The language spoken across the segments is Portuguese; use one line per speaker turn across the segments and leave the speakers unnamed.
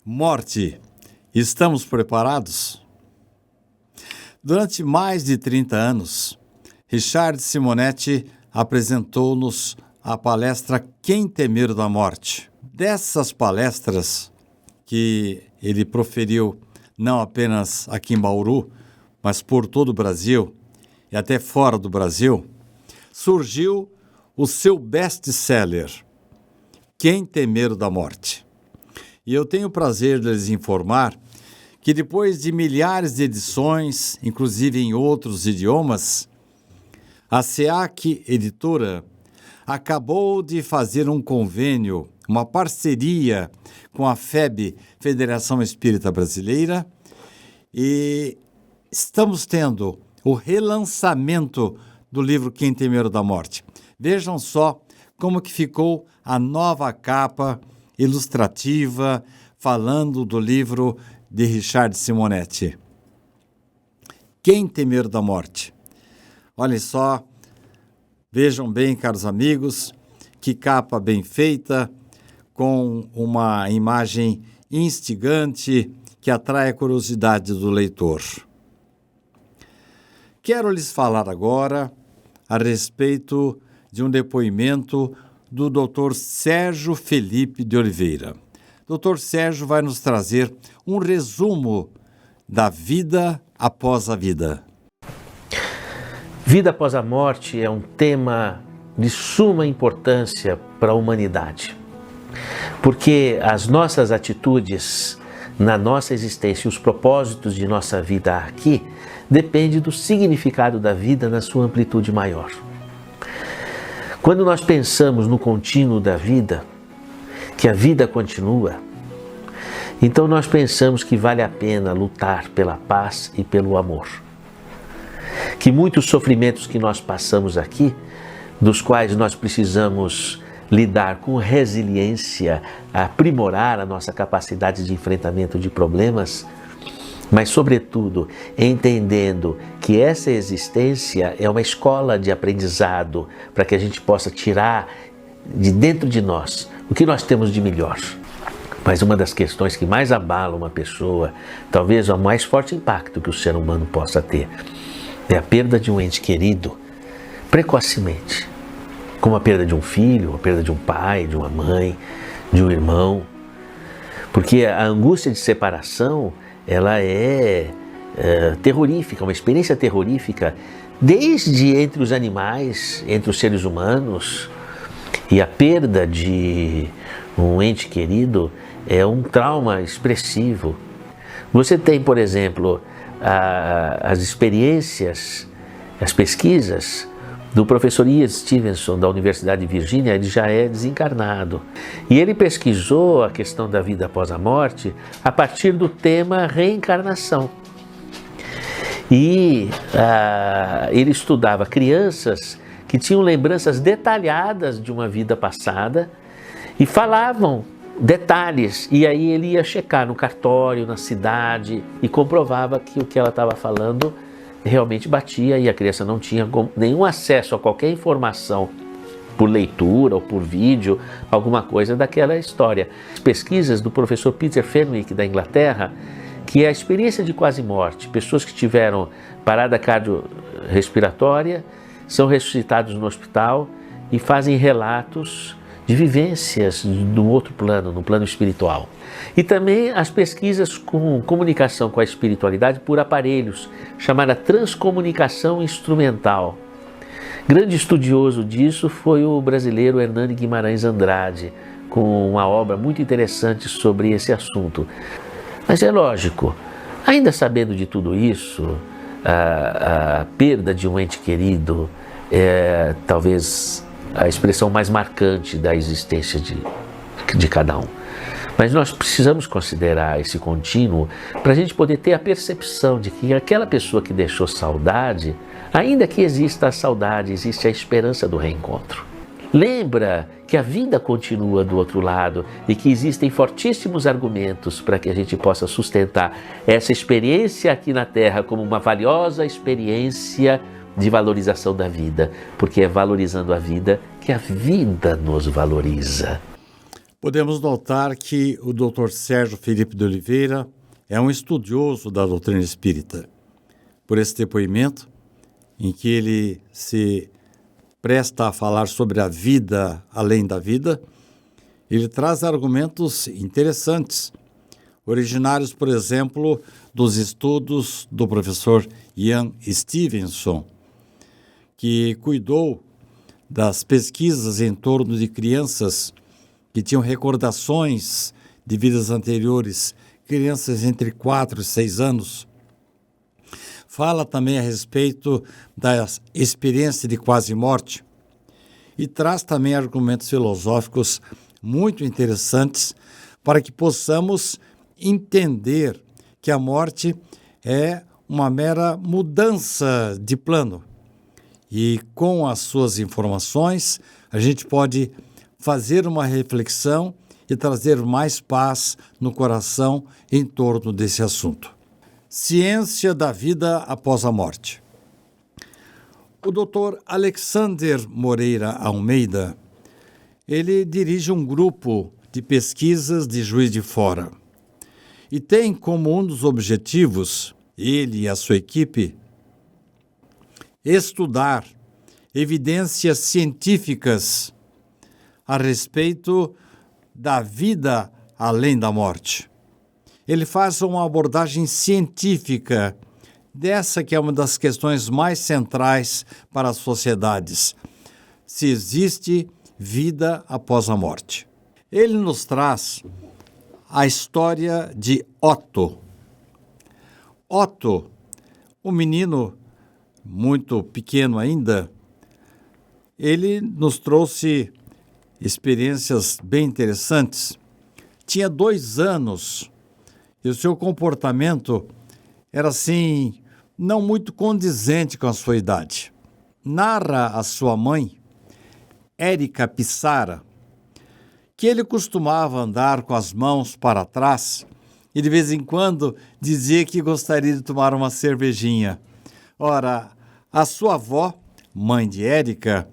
Morte, estamos preparados? Durante mais de 30 anos, Richard Simonetti apresentou-nos a palestra Quem tem medo da morte? Dessas palestras que ele proferiu não apenas aqui em Bauru, mas por todo o Brasil e até fora do Brasil, surgiu o seu best-seller, Quem tem medo da morte? E eu tenho o prazer de lhes informar que depois de milhares de edições, inclusive em outros idiomas, a SEAC Editora acabou de fazer um convênio, uma parceria com a FEB, Federação Espírita Brasileira, e estamos tendo o relançamento do livro Quem tem medo da morte. Vejam só como que ficou a nova capa ilustrativa, falando do livro de Richard Simonetti. Quem tem medo da morte? Olhem só, vejam bem, caros amigos, que capa bem feita, com uma imagem instigante que atrai a curiosidade do leitor. Quero lhes falar agora a respeito de um depoimento do Dr. Sérgio Felipe de Oliveira. Dr. Sérgio vai nos trazer um resumo da vida após a vida.
Vida após a morte é um tema de suma importância para a humanidade, porque as nossas atitudes na nossa existência e os propósitos de nossa vida aqui dependem do significado da vida na sua amplitude maior. Quando nós pensamos no contínuo da vida, que a vida continua, então nós pensamos que vale a pena lutar pela paz e pelo amor. Que muitos sofrimentos que nós passamos aqui, dos quais nós precisamos lidar com resiliência, aprimorar a nossa capacidade de enfrentamento de problemas, mas sobretudo entendendo que essa existência é uma escola de aprendizado para que a gente possa tirar de dentro de nós o que nós temos de melhor. Mas uma das questões que mais abala uma pessoa, talvez o mais forte impacto que o ser humano possa ter, é a perda de um ente querido precocemente, como a perda de um filho, a perda de um pai, de uma mãe, de um irmão. Porque a angústia de separação, ela é terrorífica, uma experiência terrorífica, desde entre os animais, entre os seres humanos, e a perda de um ente querido é um trauma expressivo. Você tem, por exemplo, as experiências, as pesquisas do professor Ian Stevenson, da Universidade de Virgínia. Ele já é desencarnado. E ele pesquisou a questão da vida após a morte a partir do tema reencarnação. E ele estudava crianças que tinham lembranças detalhadas de uma vida passada e falavam detalhes. E aí ele ia checar no cartório, na cidade, e comprovava que o que ela estava falando realmente batia, e a criança não tinha nenhum acesso a qualquer informação por leitura ou por vídeo, alguma coisa daquela história. As pesquisas do professor Peter Fenwick, da Inglaterra, que é a experiência de quase morte, pessoas que tiveram parada cardiorrespiratória, são ressuscitados no hospital e fazem relatos de vivências no outro plano, no plano espiritual. E também as pesquisas com comunicação com a espiritualidade por aparelhos, chamada transcomunicação instrumental. Grande estudioso disso foi o brasileiro Hernani Guimarães Andrade, com uma obra muito interessante sobre esse assunto. Mas é lógico, ainda sabendo de tudo isso, a perda de um ente querido é talvez a expressão mais marcante da existência de cada um. Mas nós precisamos considerar esse contínuo para a gente poder ter a percepção de que aquela pessoa que deixou saudade, ainda que exista a saudade, existe a esperança do reencontro. Lembra que a vida continua do outro lado e que existem fortíssimos argumentos para que a gente possa sustentar essa experiência aqui na Terra como uma valiosa experiência de valorização da vida, porque é valorizando a vida que a vida nos valoriza.
Podemos notar que o Dr. Sérgio Felipe de Oliveira é um estudioso da doutrina espírita. Por esse depoimento, em que ele se presta a falar sobre a vida além da vida, ele traz argumentos interessantes, originários, por exemplo, dos estudos do professor Ian Stevenson, que cuidou das pesquisas em torno de crianças que tinham recordações de vidas anteriores, crianças entre 4 e 6 anos. Fala também a respeito da experiência de quase morte e traz também argumentos filosóficos muito interessantes para que possamos entender que a morte é uma mera mudança de plano. E com as suas informações, a gente pode fazer uma reflexão e trazer mais paz no coração em torno desse assunto. Ciência da vida após a morte. O Dr. Alexander Moreira Almeida, ele dirige um grupo de pesquisas de Juiz de Fora e tem como um dos objetivos, ele e a sua equipe, estudar evidências científicas a respeito da vida além da morte. Ele faz uma abordagem científica dessa que é uma das questões mais centrais para as sociedades. Se existe vida após a morte. Ele nos traz a história de Otto. Otto, um menino muito pequeno ainda, ele nos trouxe experiências bem interessantes. Tinha 2 anos e o seu comportamento era assim, não muito condizente com a sua idade. Narra a sua mãe, Érica Pissara, que ele costumava andar com as mãos para trás e de vez em quando dizia que gostaria de tomar uma cervejinha. Ora, a sua avó, mãe de Érica,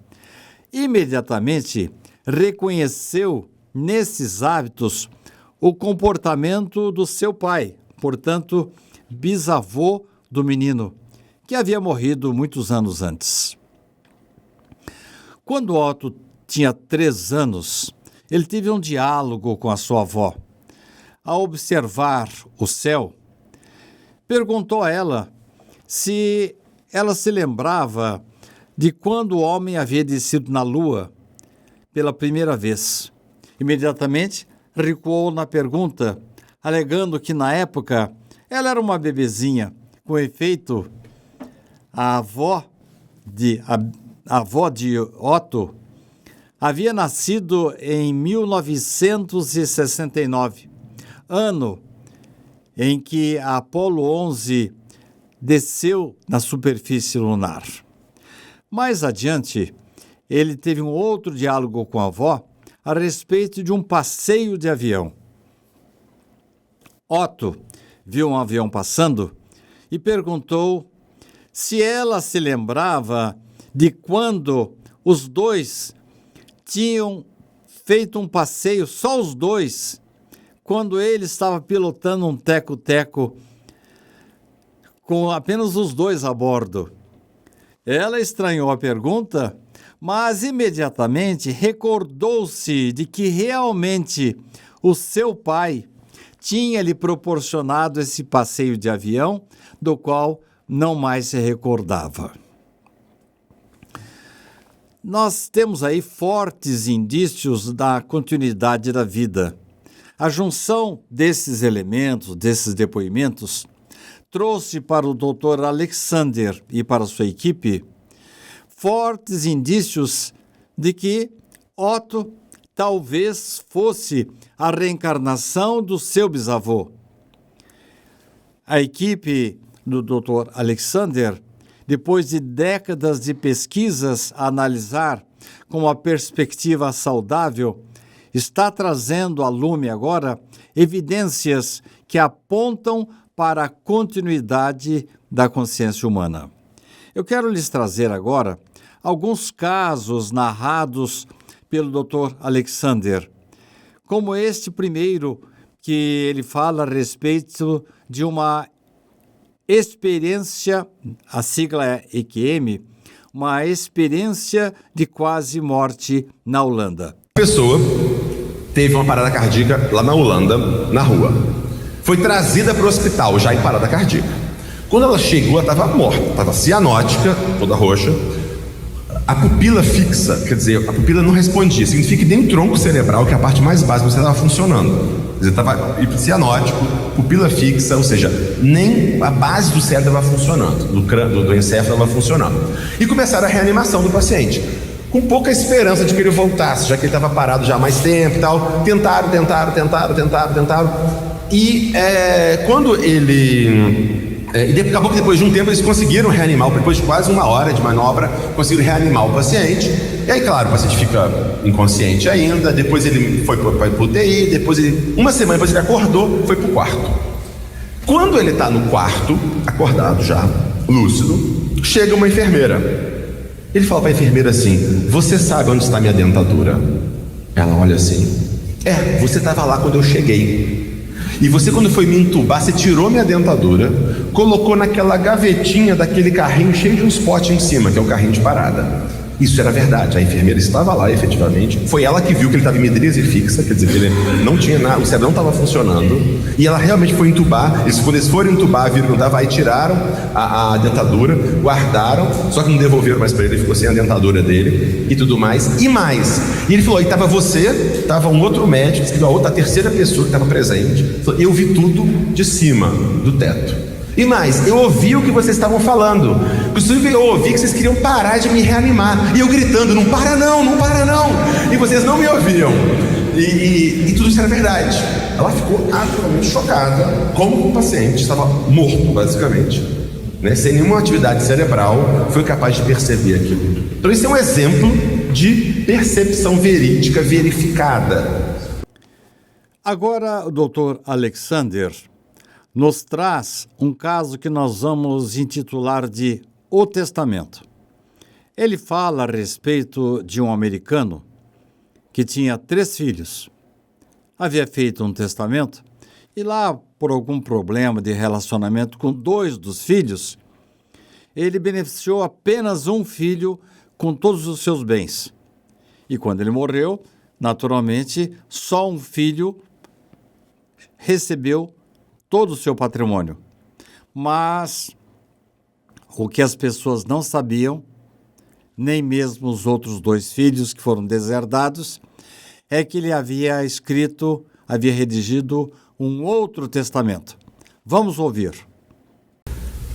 imediatamente reconheceu nesses hábitos o comportamento do seu pai, portanto, bisavô do menino, que havia morrido muitos anos antes. Quando Otto tinha 3 anos, ele teve um diálogo com a sua avó. Ao observar o céu, perguntou a ela se ela se lembrava de quando o homem havia descido na lua pela primeira vez. Imediatamente recuou na pergunta, alegando que na época ela era uma bebezinha. Com efeito, a avó de Otto havia nascido em 1969, ano em que a Apolo 11 desceu na superfície lunar. Mais adiante, ele teve um outro diálogo com a avó a respeito de um passeio de avião. Otto viu um avião passando e perguntou se ela se lembrava de quando os dois tinham feito um passeio, só os dois, quando ele estava pilotando um teco-teco com apenas os dois a bordo. Ela estranhou a pergunta, mas imediatamente recordou-se de que realmente o seu pai tinha lhe proporcionado esse passeio de avião, do qual não mais se recordava. Nós temos aí fortes indícios da continuidade da vida. A junção desses elementos, desses depoimentos, trouxe para o Dr. Alexander e para sua equipe fortes indícios de que Otto talvez fosse a reencarnação do seu bisavô. A equipe do Dr. Alexander, depois de décadas de pesquisas a analisar com uma perspectiva saudável, está trazendo à lume agora evidências que apontam para a continuidade da consciência humana. Eu quero lhes trazer agora alguns casos narrados pelo Dr. Alexander, como este primeiro, que ele fala a respeito de uma experiência, a sigla é EQM, uma experiência de quase morte na Holanda.
A pessoa teve uma parada cardíaca lá na Holanda, na rua. Foi trazida para o hospital já em parada cardíaca. Quando ela chegou, ela estava morta, estava cianótica, toda roxa. A pupila fixa, quer dizer, a pupila não respondia. Significa que nem o tronco cerebral, que é a parte mais básica, você estava funcionando. Quer dizer, estava cianótico, pupila fixa, ou seja, nem a base do cérebro estava funcionando, do encéfalo estava funcionando. E começaram a reanimação do paciente, com pouca esperança de que ele voltasse, já que ele estava parado já há mais tempo e tal. Tentaram. E quando ele... acabou que depois de um tempo eles conseguiram reanimar, depois de quase 1 hora de manobra, conseguiram reanimar o paciente. E aí, claro, o paciente fica inconsciente ainda, depois ele foi para o UTI, uma semana depois ele acordou, foi para o quarto. Quando ele está no quarto, acordado já, lúcido, chega uma enfermeira. Ele fala para a enfermeira assim: você sabe onde está minha dentadura? Ela olha assim: você estava lá quando eu cheguei. E você, quando foi me entubar, você tirou minha dentadura, colocou naquela gavetinha daquele carrinho cheio de uns potes em cima, que é o carrinho de parada. Isso era verdade, a enfermeira estava lá efetivamente. Foi ela que viu que ele estava em midríase fixa, quer dizer, que ele não tinha nada, o cérebro não estava funcionando. E ela realmente foi entubar. Quando eles foram entubar, viram que não estava, aí tiraram a dentadura, guardaram, só que não devolveram mais para ele, ficou sem a dentadura dele e tudo mais. E ele falou: aí estava você, estava um outro médico, a terceira pessoa que estava presente. Falou: eu vi tudo de cima do teto. E mais, eu ouvi o que vocês estavam falando. Inclusive eu ouvi que vocês queriam parar de me reanimar. E eu gritando: não para não, não para não. E vocês não me ouviam. E tudo isso era verdade. Ela ficou absolutamente chocada, como o paciente estava morto, basicamente, né? Sem nenhuma atividade cerebral, foi capaz de perceber aquilo. Então esse é um exemplo de percepção verídica verificada.
Agora o Dr. Alexander nos traz um caso que nós vamos intitular de O Testamento. Ele fala a respeito de um americano que tinha 3 filhos. Havia feito um testamento e lá, por algum problema de relacionamento com 2 dos filhos, ele beneficiou apenas um filho com todos os seus bens. E quando ele morreu, naturalmente, só um filho recebeu todo o seu patrimônio. Mas o que as pessoas não sabiam, nem mesmo os outros 2 filhos que foram deserdados, é que ele havia redigido um outro testamento. Vamos ouvir.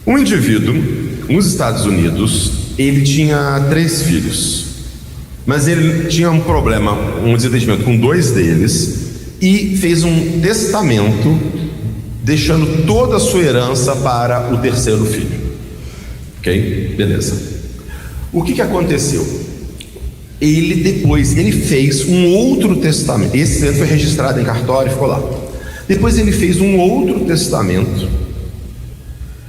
Um indivíduo, nos Estados Unidos, ele tinha 3 filhos, mas ele tinha um problema, um desentendimento com 2 deles e fez um testamento deixando toda a sua herança para o 3º filho. Ok? Beleza. O que aconteceu? Ele fez um outro testamento. Esse testamento foi registrado em cartório e ficou lá. Depois ele fez um outro testamento,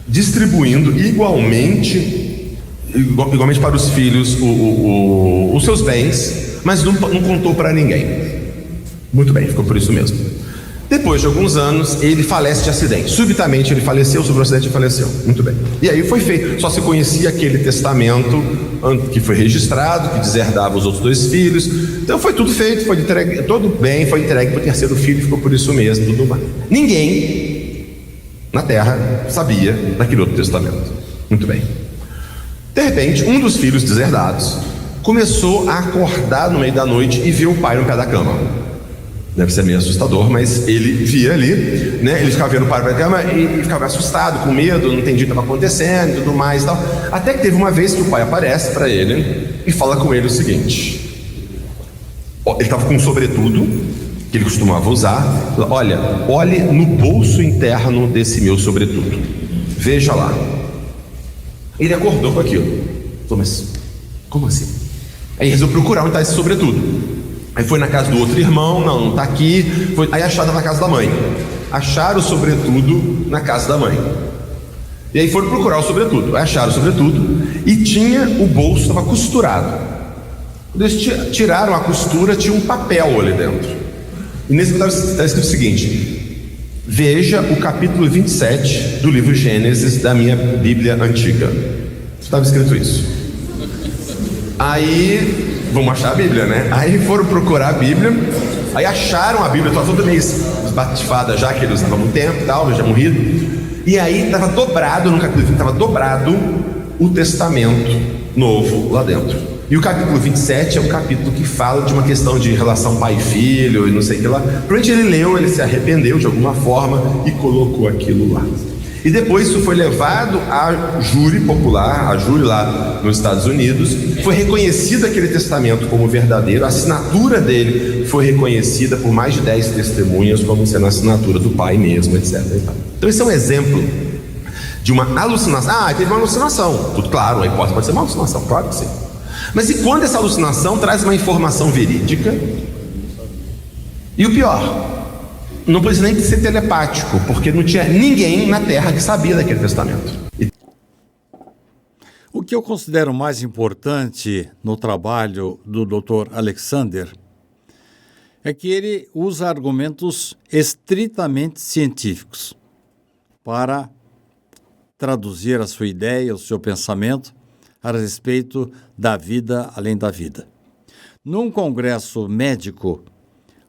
distribuindo igualmente para os filhos os seus bens, mas não contou para ninguém. Muito bem, ficou por isso mesmo. Depois de alguns anos, ele falece de acidente. Subitamente ele faleceu, sobre o acidente e faleceu. Muito bem. E aí foi feito. Só se conhecia aquele testamento que foi registrado, que deserdava os outros 2 filhos. Então foi tudo feito, foi entregue, todo bem, foi entregue para o 3º filho, ficou por isso mesmo, tudo mais. Ninguém na Terra sabia daquele outro testamento. Muito bem. De repente, um dos filhos deserdados começou a acordar no meio da noite e viu o pai no pé da cama. Deve ser meio assustador, mas ele via ali, né? Ele ficava vendo o pai na cama e ficava assustado, com medo, não entendia o que estava acontecendo e tudo mais e tal. Até que teve uma vez que o pai aparece para ele e fala com ele o seguinte: ele estava com um sobretudo que ele costumava usar. Olha, olhe no bolso interno desse meu sobretudo, veja lá. Ele acordou com aquilo. Falou: mas como assim? Aí resolveu procurar onde está esse sobretudo. Aí foi na casa do outro irmão, não está aqui. Aí acharam na casa da mãe. Acharam o sobretudo na casa da mãe. E aí foram procurar o sobretudo. Aí acharam o sobretudo e tinha o bolso, estava costurado. Quando eles tiraram a costura, tinha um papel ali dentro. E nesse está escrito o seguinte: veja o capítulo 27 do livro Gênesis da minha Bíblia antiga. Estava escrito isso. Aí, vamos achar a Bíblia, né? Aí foram procurar a Bíblia, aí acharam a Bíblia, estava toda meio esbatifada já, que eles usavam há muito tempo e tal, já morrido. E aí estava dobrado, no capítulo 20, estava dobrado o Testamento Novo lá dentro. E o capítulo 27 é um capítulo que fala de uma questão de relação pai e filho e não sei o que lá. Provavelmente ele leu, ele se arrependeu de alguma forma e colocou aquilo lá. E depois isso foi levado à júri popular, a júri lá nos Estados Unidos. Foi reconhecido aquele testamento como verdadeiro. A assinatura dele foi reconhecida por mais de 10 testemunhas como sendo a assinatura do pai mesmo, etc. Então esse é um exemplo de uma alucinação. Ah, teve uma alucinação. Tudo claro, a hipótese pode ser uma alucinação, claro que sim. Mas e quando essa alucinação traz uma informação verídica? E o pior, não precisa nem ser telepático, porque não tinha ninguém na Terra que sabia daquele testamento.
O que eu considero mais importante no trabalho do Dr. Alexander é que ele usa argumentos estritamente científicos para traduzir a sua ideia, o seu pensamento a respeito da vida além da vida. Num congresso médico,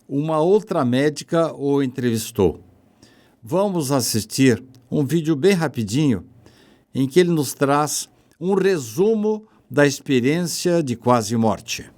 uma outra médica o entrevistou. Vamos assistir um vídeo bem rapidinho em que ele nos traz um resumo da experiência de quase morte.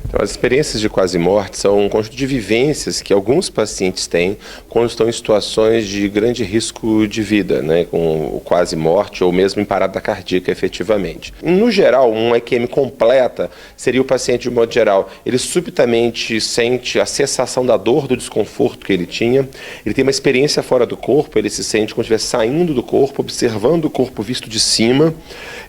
Então, as experiências de quase morte são um conjunto de vivências que alguns pacientes têm quando estão em situações de grande risco de vida, né, com o quase morte ou mesmo em parada cardíaca efetivamente. No geral, uma EQM completa seria o paciente, de modo geral, ele subitamente sente a cessação da dor, do desconforto que ele tinha, ele tem uma experiência fora do corpo, ele se sente como se estivesse saindo do corpo, observando o corpo visto de cima,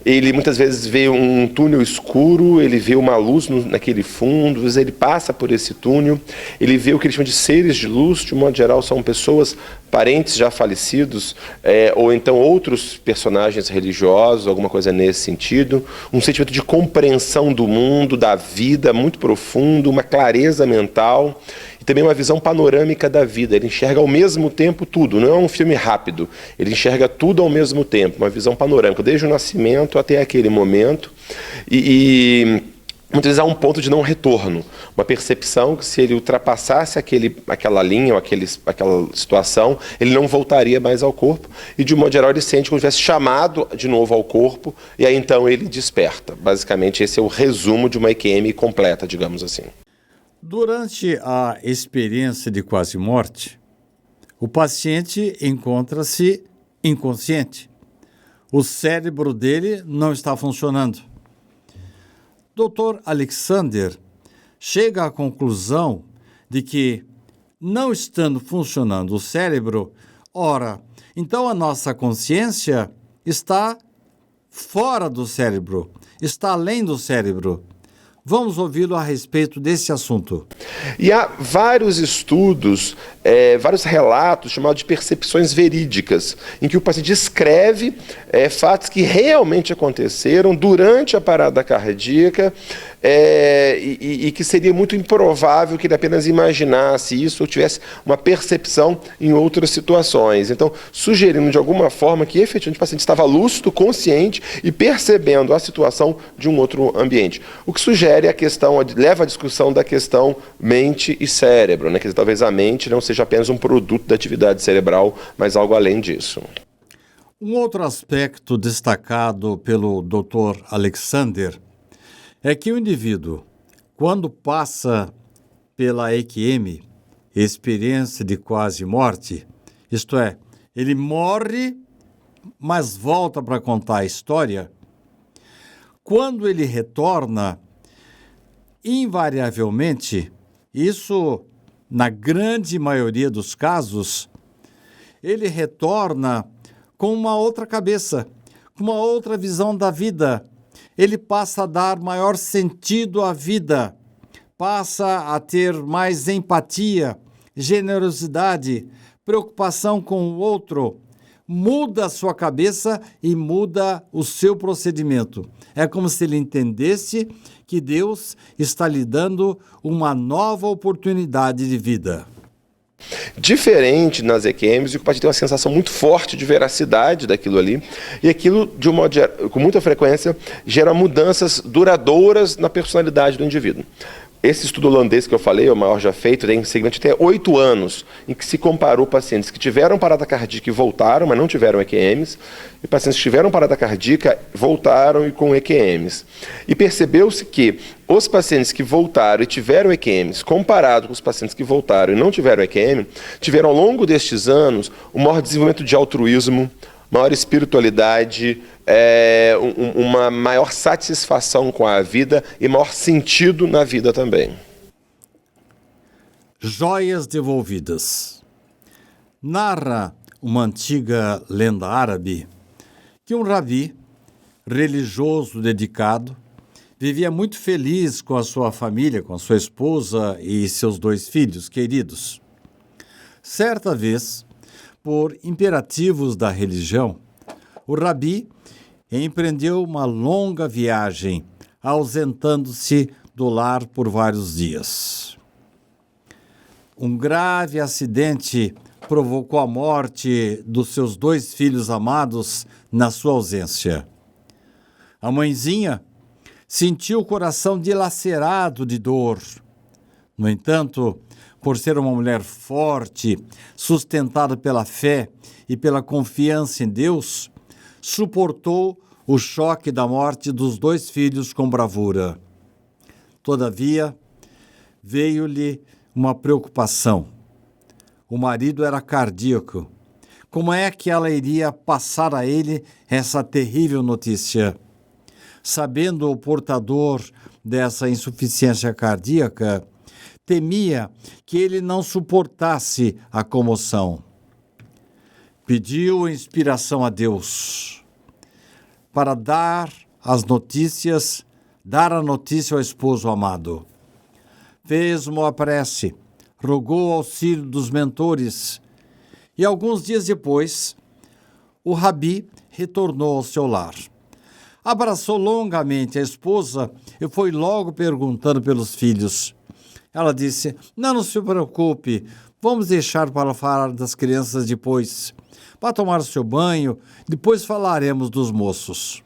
ele muitas vezes vê um túnel escuro, ele vê uma luz naquele fundo, ele passa por esse túnel, ele vê o que ele chama de seres de luz, de modo geral são pessoas, parentes já falecidos, ou então outros personagens religiosos, alguma coisa nesse sentido, um sentimento de compreensão do mundo, da vida muito profundo, uma clareza mental, e também uma visão panorâmica da vida. Ele enxerga ao mesmo tempo tudo, não é um filme rápido, ele enxerga tudo ao mesmo tempo, uma visão panorâmica, desde o nascimento até aquele momento, muitas vezes há um ponto de não retorno, uma percepção que se ele ultrapassasse aquela linha ou aquela situação, ele não voltaria mais ao corpo e de um modo geral ele sente como se tivesse chamado de novo ao corpo e aí então ele desperta. Basicamente esse é o resumo de uma EQM completa, digamos assim.
Durante a experiência de quase morte, o paciente encontra-se inconsciente. O cérebro dele não está funcionando. Dr. Alexander chega à conclusão de que, não estando funcionando o cérebro, ora, então a nossa consciência está fora do cérebro, está além do cérebro. Vamos ouvi-lo a respeito desse assunto.
E há vários estudos, vários relatos chamados de percepções verídicas, em que o paciente descreve fatos que realmente aconteceram durante a parada cardíaca e que seria muito improvável que ele apenas imaginasse isso ou tivesse uma percepção em outras situações. Então, sugerindo de alguma forma que efetivamente o paciente estava lúcido, consciente e percebendo a situação de um outro ambiente. O que sugere a questão, leva à discussão da questão mente e cérebro, né? Quer dizer, talvez a mente não seja apenas um produto da atividade cerebral, mas algo além disso.
Um outro aspecto destacado pelo Dr. Alexander é que o indivíduo, quando passa pela EQM, experiência de quase morte, isto é, ele morre, mas volta para contar a história, quando ele retorna, invariavelmente, isso na grande maioria dos casos, ele retorna com uma outra cabeça, com uma outra visão da vida. Ele passa a dar maior sentido à vida, passa a ter mais empatia, generosidade, preocupação com o outro, muda a sua cabeça e muda o seu procedimento. É como se ele entendesse que Deus está lhe dando uma nova oportunidade de vida.
Diferente nas EQMs, o paciente tem uma sensação muito forte de veracidade daquilo ali, e aquilo, de um modo com muita frequência, gera mudanças duradouras na personalidade do indivíduo. Esse estudo holandês que eu falei, o maior já feito, tem segmento até 8 anos, em que se comparou pacientes que tiveram parada cardíaca e voltaram, mas não tiveram EQMs, e pacientes que tiveram parada cardíaca, voltaram e com EQMs. E percebeu-se que os pacientes que voltaram e tiveram EQMs, comparado com os pacientes que voltaram e não tiveram EQM, tiveram ao longo destes anos um maior desenvolvimento de altruísmo, maior espiritualidade, uma maior satisfação com a vida e maior sentido na vida também.
Joias devolvidas. Narra uma antiga lenda árabe que um rabi religioso dedicado vivia muito feliz com a sua família, com a sua esposa e seus 2 filhos queridos. Certa vez, por imperativos da religião, o rabi empreendeu uma longa viagem, ausentando-se do lar por vários dias. Um grave acidente provocou a morte dos seus 2 filhos amados na sua ausência. A mãezinha sentiu o coração dilacerado de dor. No entanto, por ser uma mulher forte, sustentada pela fé e pela confiança em Deus, suportou o choque da morte dos 2 filhos com bravura. Todavia, veio-lhe uma preocupação. O marido era cardíaco. Como é que ela iria passar a ele essa terrível notícia? Sabendo o portador dessa insuficiência cardíaca, temia que ele não suportasse a comoção. Pediu inspiração a Deus para dar a notícia ao esposo amado. Fez uma prece, rogou o auxílio dos mentores e alguns dias depois, o rabi retornou ao seu lar. Abraçou longamente a esposa e foi logo perguntando pelos filhos. Ela disse: não se preocupe, vamos deixar para falar das crianças depois. Vá tomar o seu banho, depois falaremos dos moços.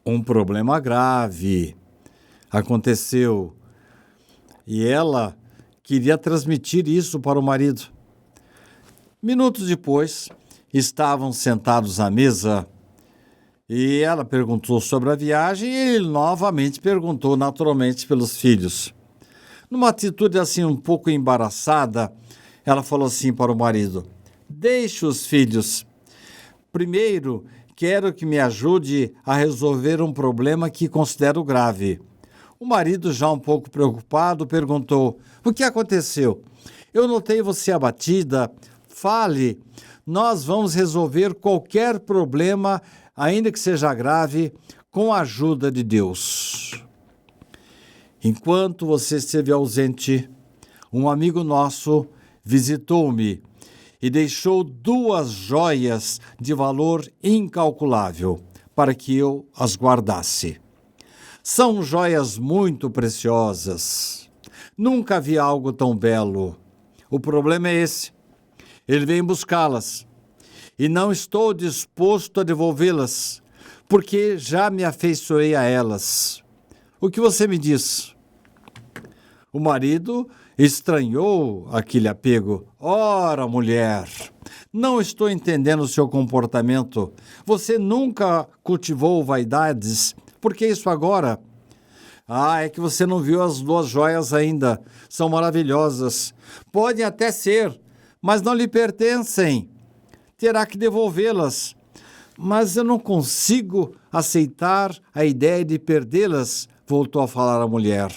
Um problema grave aconteceu e ela queria transmitir isso para o marido. Minutos depois, estavam sentados à mesa e ela perguntou sobre a viagem e ele novamente perguntou naturalmente pelos filhos. Numa atitude assim um pouco embaraçada, ela falou assim para o marido: deixe os filhos. Primeiro, quero que me ajude a resolver um problema que considero grave. O marido, já um pouco preocupado, perguntou: o que aconteceu? Eu notei você abatida. Fale, nós vamos resolver qualquer problema, ainda que seja grave, com a ajuda de Deus. Enquanto você esteve ausente, um amigo nosso visitou-me e deixou 2 joias de valor incalculável para que eu as guardasse. São joias muito preciosas. Nunca vi algo tão belo. O problema é esse. Ele vem buscá-las e não estou disposto a devolvê-las, porque já me afeiçoei a elas. O que você me diz? O marido estranhou aquele apego. Ora, mulher, não estou entendendo o seu comportamento. Você nunca cultivou vaidades. Por que isso agora? É que você não viu as 2 joias ainda. São maravilhosas. Podem até ser, mas não lhe pertencem. Terá que devolvê-las. Mas eu não consigo aceitar a ideia de perdê-las, voltou a falar a mulher.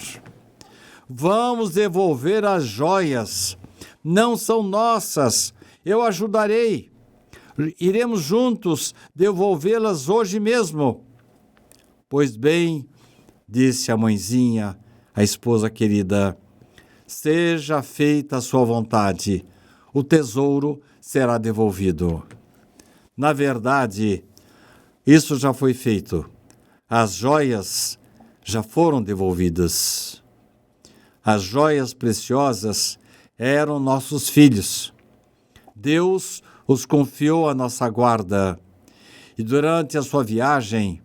Vamos devolver as joias. Não são nossas. Eu ajudarei. Iremos juntos devolvê-las hoje mesmo. Pois bem, disse a mãezinha, a esposa querida, seja feita a sua vontade. O tesouro será devolvido. Na verdade, isso já foi feito. As joias já foram devolvidas. As joias preciosas eram nossos filhos. Deus os confiou à nossa guarda e durante a sua viagem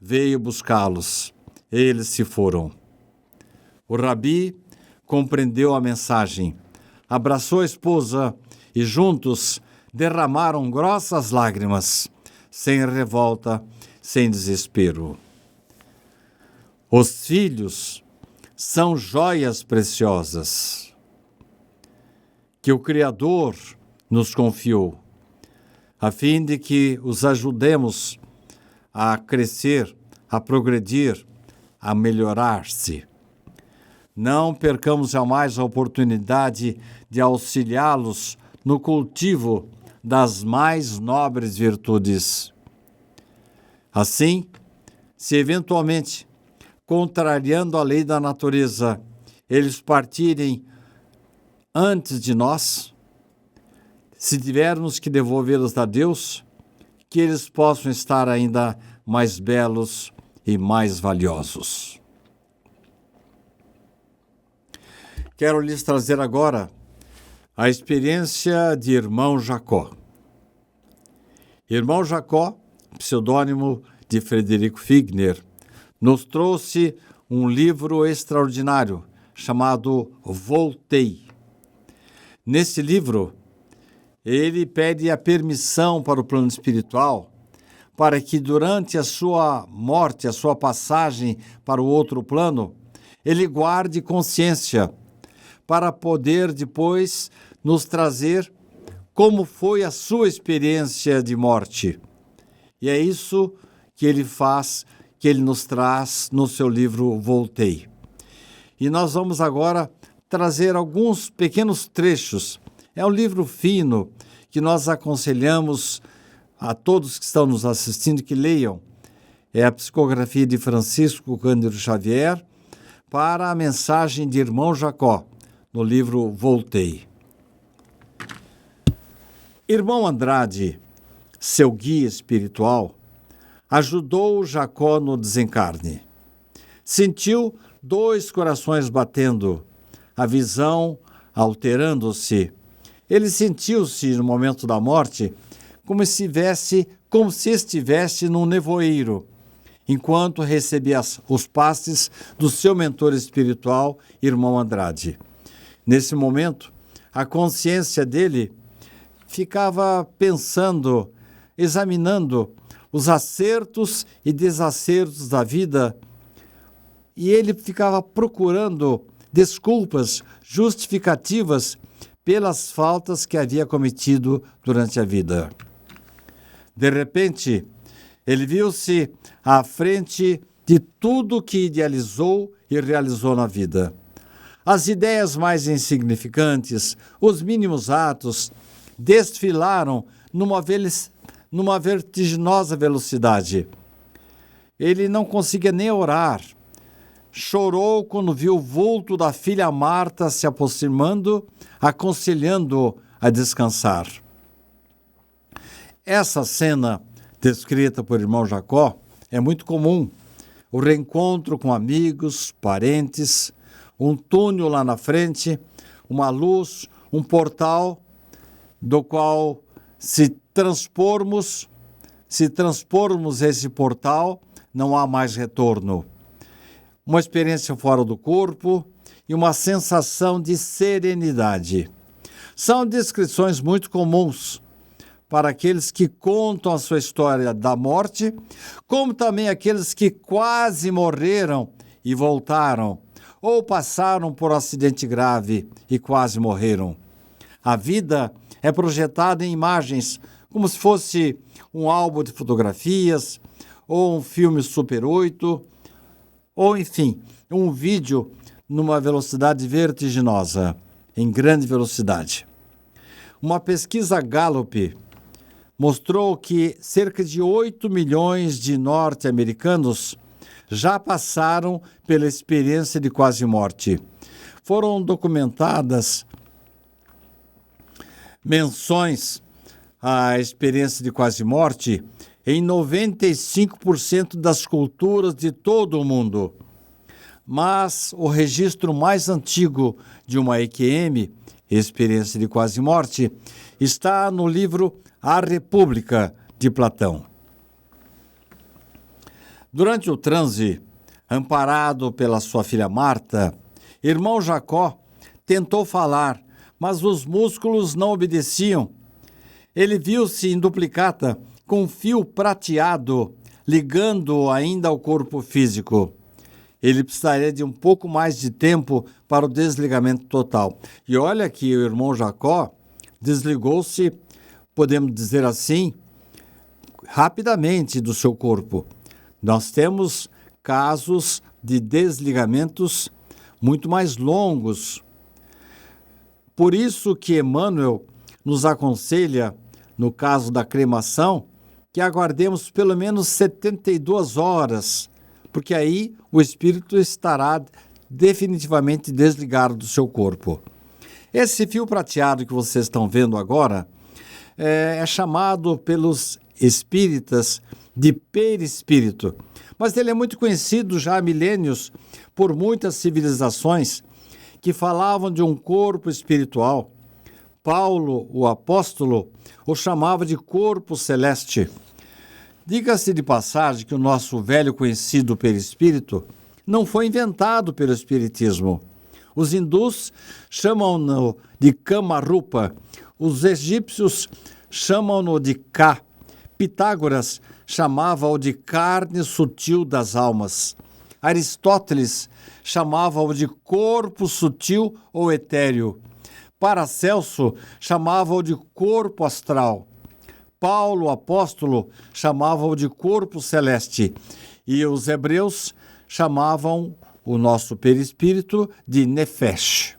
veio buscá-los. Eles se foram. O rabi compreendeu a mensagem, abraçou a esposa e juntos derramaram grossas lágrimas, sem revolta, sem desespero. Os filhos são joias preciosas que o Criador nos confiou, a fim de que os ajudemos a crescer, a progredir, a melhorar-se. Não percamos jamais a oportunidade de auxiliá-los no cultivo das mais nobres virtudes. Assim, se eventualmente, contrariando a lei da natureza, eles partirem antes de nós, se tivermos que devolvê-los a Deus, que eles possam estar ainda mais belos e mais valiosos. Quero lhes trazer agora a experiência de irmão Jacó. Irmão Jacó, pseudônimo de Frederico Figner, nos trouxe um livro extraordinário chamado Voltei. Nesse livro, ele pede a permissão para o plano espiritual para que durante a sua morte, a sua passagem para o outro plano, ele guarde consciência para poder depois nos trazer como foi a sua experiência de morte. E é isso que ele faz, que ele nos traz no seu livro Voltei. E nós vamos agora trazer alguns pequenos trechos. É um livro fino que nós aconselhamos a todos que estão nos assistindo que leiam. É a psicografia de Francisco Cândido Xavier para a mensagem de irmão Jacó, no livro Voltei. Irmão Andrade, seu guia espiritual, ajudou Jacó no desencarne. Sentiu 2 corações batendo, a visão alterando-se. Ele sentiu-se, no momento da morte, como se estivesse num nevoeiro, enquanto recebia os passes do seu mentor espiritual, irmão Andrade. Nesse momento, a consciência dele ficava pensando, examinando os acertos e desacertos da vida, e ele ficava procurando desculpas, justificativas pelas faltas que havia cometido durante a vida. De repente, ele viu-se à frente de tudo que idealizou e realizou na vida. As ideias mais insignificantes, os mínimos atos, desfilaram numa vertiginosa velocidade. Ele não conseguia nem orar. Chorou quando viu o vulto da filha Marta se aproximando, aconselhando-o a descansar. Essa cena, descrita por irmão Jacó, é muito comum. O reencontro com amigos, parentes, um túnel lá na frente, uma luz, um portal, do qual se transpormos esse portal, não há mais retorno. Uma experiência fora do corpo e uma sensação de serenidade. São descrições muito comuns para aqueles que contam a sua história da morte, como também aqueles que quase morreram e voltaram, ou passaram por um acidente grave e quase morreram. A vida é projetada em imagens, como se fosse um álbum de fotografias, ou um filme Super 8, ou enfim, um vídeo numa velocidade vertiginosa, em grande velocidade. Uma pesquisa Gallup mostrou que cerca de 8 milhões de norte-americanos já passaram pela experiência de quase morte. Foram documentadas menções à experiência de quase morte em 95% das culturas de todo o mundo. Mas o registro mais antigo de uma EQM, experiência de quase morte, está no livro A República, de Platão. Durante o transe, amparado pela sua filha Marta, irmão Jacó tentou falar, mas os músculos não obedeciam. Ele viu-se em duplicata, com um fio prateado, ligando-o ainda ao corpo físico. Ele precisaria de um pouco mais de tempo para o desligamento total. E olha que o irmão Jacó desligou-se, podemos dizer assim, rapidamente do seu corpo. Nós temos casos de desligamentos muito mais longos. Por isso que Emmanuel nos aconselha, no caso da cremação, que aguardemos pelo menos 72 horas, porque aí o espírito estará definitivamente desligado do seu corpo. Esse fio prateado que vocês estão vendo agora é chamado pelos espíritas de perispírito, mas ele é muito conhecido já há milênios por muitas civilizações que falavam de um corpo espiritual. Paulo, o apóstolo, o chamava de corpo celeste. Diga-se de passagem que o nosso velho conhecido perispírito não foi inventado pelo espiritismo. Os hindus chamam-no de Kamarupa, os egípcios chamam-no de Ka, Pitágoras chamava-o de carne sutil das almas. Aristóteles chamava-o de corpo sutil ou etéreo. Paracelso chamava-o de corpo astral. Paulo, apóstolo, chamava-o de corpo celeste. E os hebreus chamavam o nosso perispírito de Nefesh.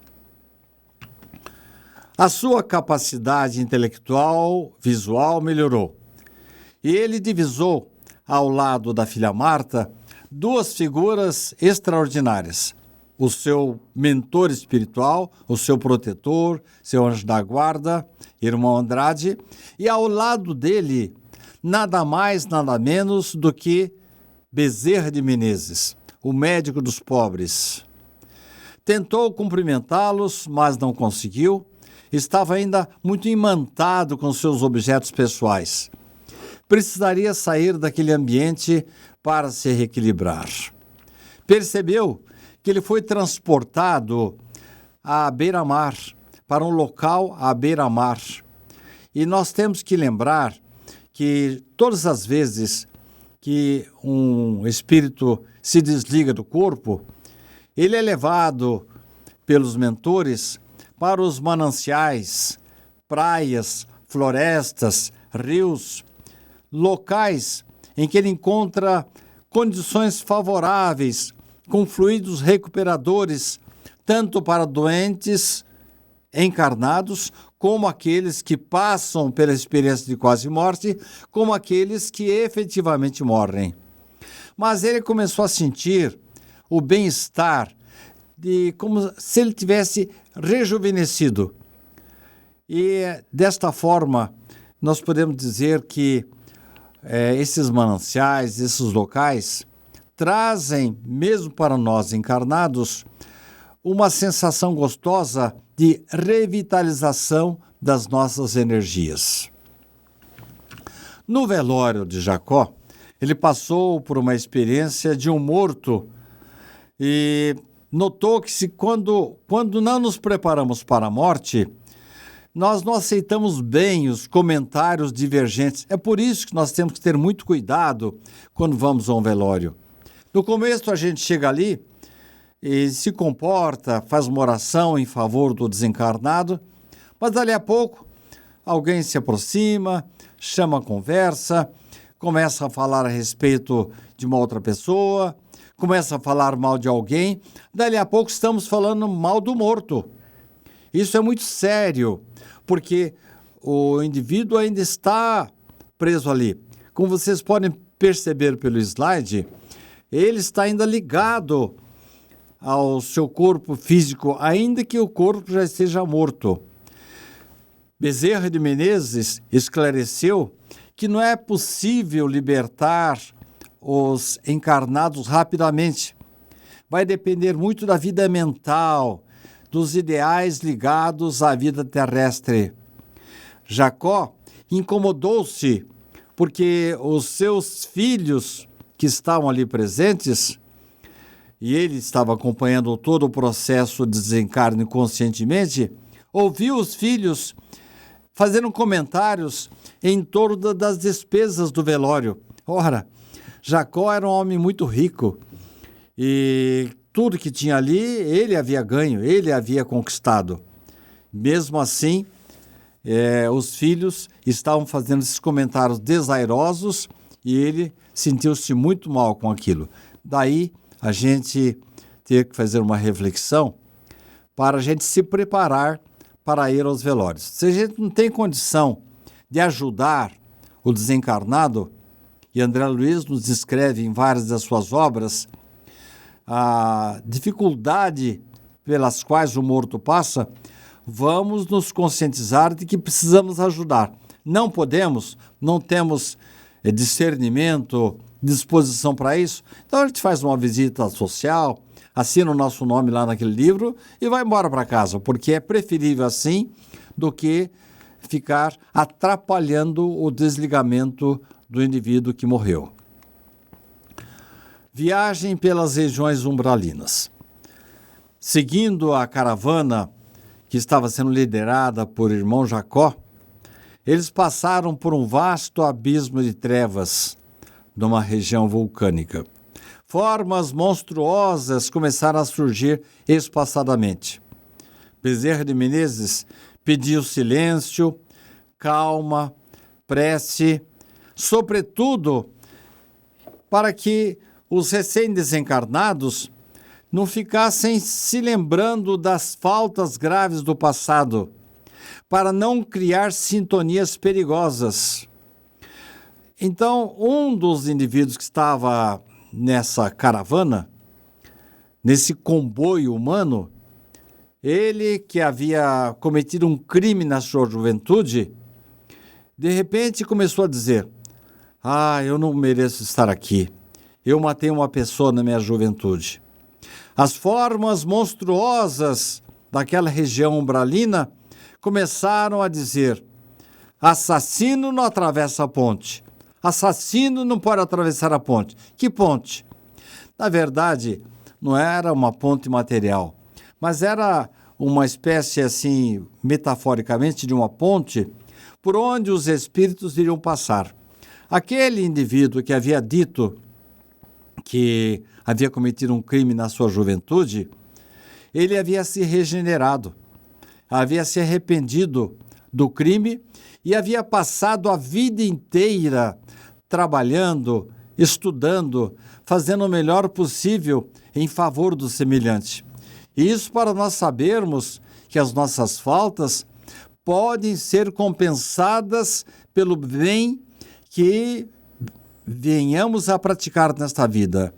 A sua capacidade intelectual, visual, melhorou. E ele divisou, ao lado da filha Marta, duas figuras extraordinárias. O seu mentor espiritual, o seu protetor, seu anjo da guarda, irmão Andrade, e ao lado dele, nada mais, nada menos do que Bezerra de Menezes, o médico dos pobres. Tentou cumprimentá-los, mas não conseguiu. Estava ainda muito imantado com seus objetos pessoais. Precisaria sair daquele ambiente para se reequilibrar. Percebeu que ele foi transportado à beira-mar, para um local à beira-mar. E nós temos que lembrar que todas as vezes que um espírito se desliga do corpo, ele é levado pelos mentores para os mananciais, praias, florestas, rios, locais em que ele encontra condições favoráveis, com fluidos recuperadores, tanto para doentes encarnados, como aqueles que passam pela experiência de quase morte, como aqueles que efetivamente morrem. Mas ele começou a sentir o bem-estar, como se ele tivesse rejuvenescido. E desta forma, nós podemos dizer que esses mananciais, esses locais, trazem, mesmo para nós encarnados, uma sensação gostosa de revitalização das nossas energias. No velório de Jacó, ele passou por uma experiência de um morto e notou que quando não nos preparamos para a morte, nós não aceitamos bem os comentários divergentes. É por isso que nós temos que ter muito cuidado quando vamos a um velório. No começo a gente chega ali e se comporta, faz uma oração em favor do desencarnado, mas dali a pouco alguém se aproxima, chama a conversa, começa a falar a respeito de uma outra pessoa, começa a falar mal de alguém, dali a pouco estamos falando mal do morto. Isso é muito sério, porque o indivíduo ainda está preso ali. Como vocês podem perceber pelo slide, ele está ainda ligado ao seu corpo físico, ainda que o corpo já esteja morto. Bezerra de Menezes esclareceu que não é possível libertar os encarnados rapidamente. Vai depender muito da vida mental, dos ideais ligados à vida terrestre. Jacó incomodou-se porque os seus filhos que estavam ali presentes, e ele estava acompanhando todo o processo de desencarne conscientemente, ouviu os filhos fazendo comentários em torno das despesas do velório. Ora, Jacó era um homem muito rico e tudo que tinha ali ele havia ganho, ele havia conquistado. Mesmo assim, os filhos estavam fazendo esses comentários desairosos e ele sentiu-se muito mal com aquilo. Daí a gente ter que fazer uma reflexão para a gente se preparar para ir aos velórios. Se a gente não tem condição de ajudar o desencarnado, e André Luiz nos descreve em várias das suas obras a dificuldade pelas quais o morto passa, vamos nos conscientizar de que precisamos ajudar. Não podemos, não temos discernimento, disposição para isso, então a gente faz uma visita social, assina o nosso nome lá naquele livro e vai embora para casa, porque é preferível assim do que ficar atrapalhando o desligamento do indivíduo que morreu. Viagem pelas regiões umbralinas. Seguindo a caravana que estava sendo liderada por irmão Jacó, eles passaram por um vasto abismo de trevas numa região vulcânica. Formas monstruosas começaram a surgir espaçadamente. Bezerra de Menezes pediu silêncio, calma, prece, sobretudo para que os recém-desencarnados não ficassem se lembrando das faltas graves do passado, para não criar sintonias perigosas. Então, um dos indivíduos que estava nessa caravana, nesse comboio humano, ele que havia cometido um crime na sua juventude, de repente começou a dizer: eu não mereço estar aqui. Eu matei uma pessoa na minha juventude. As formas monstruosas daquela região umbralina começaram a dizer: assassino não atravessa a ponte. Assassino não pode atravessar a ponte. Que ponte? Na verdade, não era uma ponte material, mas era uma espécie, assim, metaforicamente, de uma ponte por onde os espíritos iriam passar. Aquele indivíduo que havia dito que havia cometido um crime na sua juventude, ele havia se regenerado, havia se arrependido do crime e havia passado a vida inteira trabalhando, estudando, fazendo o melhor possível em favor do semelhante. E isso para nós sabermos que as nossas faltas podem ser compensadas pelo bem que venhamos a praticar nesta vida.